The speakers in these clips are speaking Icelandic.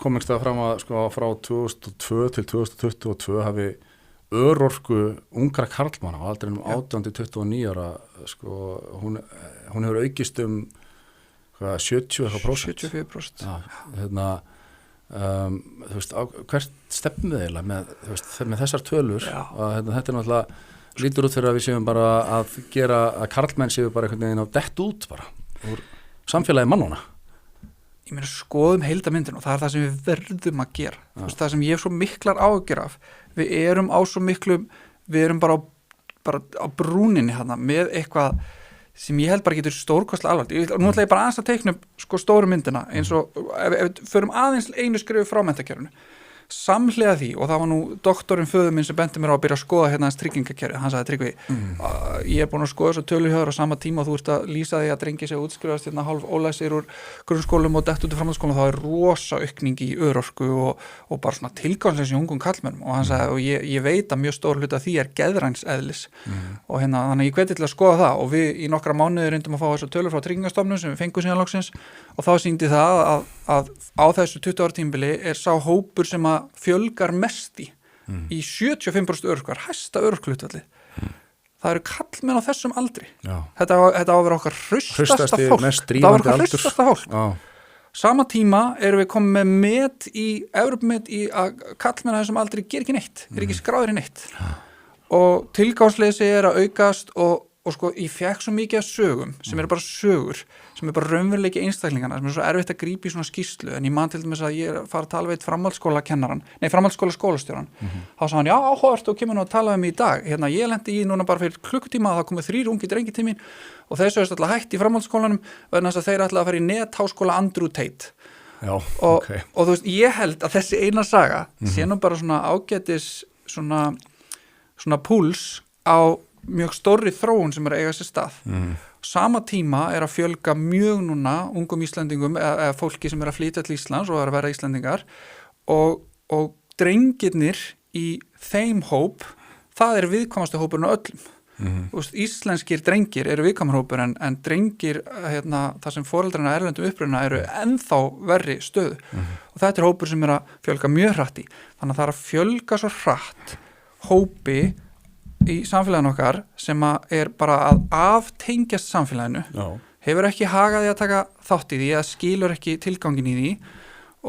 kom ekki það fram að sko frá 2002 til 2022 hafi örorku ungra karlmanna á aldrinum 18-29 ára sko hún hefur aukist 70% 74%. Já, þú veist, hvert stefnum við eiginlega með þessar tölur að þetta náttúrulega lítur út fyrir að við séum bara að gera að karlmenn séu bara einhvern veginn á dett út bara úr samfélagi mannuna. Ég meina skoðum heildamyndin og það það sem við verðum að gera. Þú veist, það sem ég hef svo miklar áhyggjur af, við erum bara á brúninni hérna með eitthvað sem ég held bara getur stórkostlega alvarlegt. Nú ætla ég bara aðeins að teikna sko stóru myndina eins og ef við förum aðeins einu skrifu frá menntakerfinu. Samhliða því, og það var nú doktorinn föður minn sem benti mér á að byrja að skoða hérna hans tryggingakerfið, hann sagði Tryggvi, ég er búin að skoða þessu töluhjöður á sama tíma og þú ert að lýsa því að drengi sig útskrifast hérna hálf ólæsir úr grunnskólum og dett út í framhaldsskólum, þá er rosa aukning í örorku og bara svona tilgangsleysi í ungum karlmennum og hann sagði, og ég veit að mjög stór hluti af því er geðræns eðlis og hérna, þannig ég hveti til að skoða það og við í nokkra mánuði reyndum að fá þessu tölur frá Tryggingastofnun sem við fengum síðan loksins og þá sýndi það að á þessu 20 ára tímabili er sá hópur sem að fjölgar mest í 75% örorkar, hæsta örorkuhlutfallið. Það eru kallmenn á þessum aldri. Þetta á að vera okkar hraustasta fólk. Það var okkar hraustasta fólk. Sama tíma erum við komið með Evrópumet í að kallmenn á þessum aldri ger ekki neitt, er ekki skráður í neitt. Og tilgangsleysi er að aukast og sko, ég fekk svo mikið af sögum sem eru bara sögur, sem eru bara raunveruleiki einstaklingana, sem eru svo erfitt að grípa í svona skýrslu, en ég man til dæmis að ég er að fara að tala við framhaldsskóla skólastjóran, þá sagði hann, já, áhugavert og kemur nú að tala um í dag, hérna, ég lendi í núna bara fyrir klukkutíma að það komið 3 ungir drengir til mín og þeir sögust alltaf hætt í framhaldsskólanum vegna þess að þeir ætla að fara í netháskóla Andrew Tate. Já, og þú veist, ég held að þessi eina saga sé nú bara svona ágætis svona púls á mjög stórri þróun sem er að eiga sér stað. Sama tíma er að fjölga mjög núna ungum Íslendingum eða fólki sem er að flytja til Íslands og er að vera Íslendingar og drengirnir í þeim hóp, það er viðkvæmastu hópurinn á öllum. Íslenskir drengir eru viðkvæmur hópur en drengir hérna, þar sem foreldrarna erlendum uppruna eru ennþá verri stöðu og þetta er hópur sem er að fjölga mjög hratt í. Þannig að það er að fjölga svo hratt hópi í samfélaginu okkar sem er bara að aftengjast samfélaginu, hefur ekki hagaði að taka þátt í því, eða skilur ekki tilgangin í því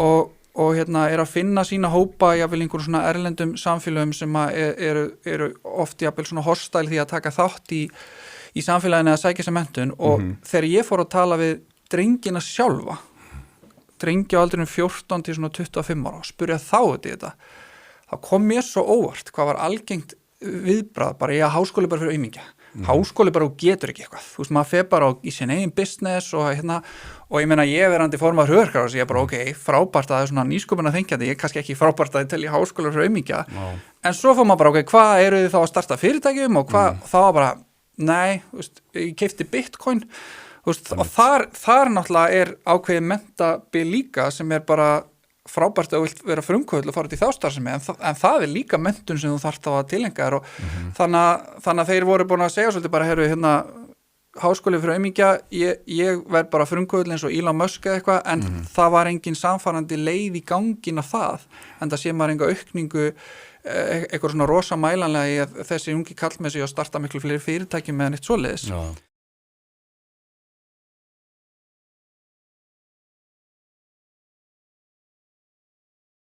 og hérna er að finna sína hópa jafnvel einhverjum svona erlendum samfélagum sem eru oft jafnvel svona hostile því að taka þátt í samfélaginu að sækja sér menntun og þegar ég fór að tala við drengina sjálfa, drengi á aldrinum 14 til svona 25 ára og spurja þá þetta, þá kom mér svo óvart hvað var algengt viðbrað, bara ég að háskóli bara fyrir aumingja. Háskóli bara og getur ekki eitthvað. Þú veist, maður fer bara í sin eigin business og hérna, og ég meina ég verandi formaður hugverkar og ég bara frábært að það er svona nýsköpuna þengjandi, ég kannski ekki frábært að ég telji háskóli fyrir aumingja, en svo fór maður bara, hvað eru þið þá að starta fyrirtækjum og þá var bara, nei, þú veist, ég keypti Bitcoin, þú veist, og þar náttúrulega er ákveðið menntabil líka sem er bara frábært að vilt vera frumkvöld og fara út í þástarfsemi en það er líka menntun sem þú þarft á að tilengja þér og þannig að þeir voru búin að segja svolítið bara, heyrðu, hérna háskóli fyrir aumingja, ég verð bara frumkvöld eins og Elon Musk eða eitthvað en það var engin samfarandi leið í gangin af það, en það sé maður enga aukningu eitthvað svona rosa mælanlega í að þessi ungi kall með sig að starta miklu fleiri fyrirtæki með neitt svoleiðis.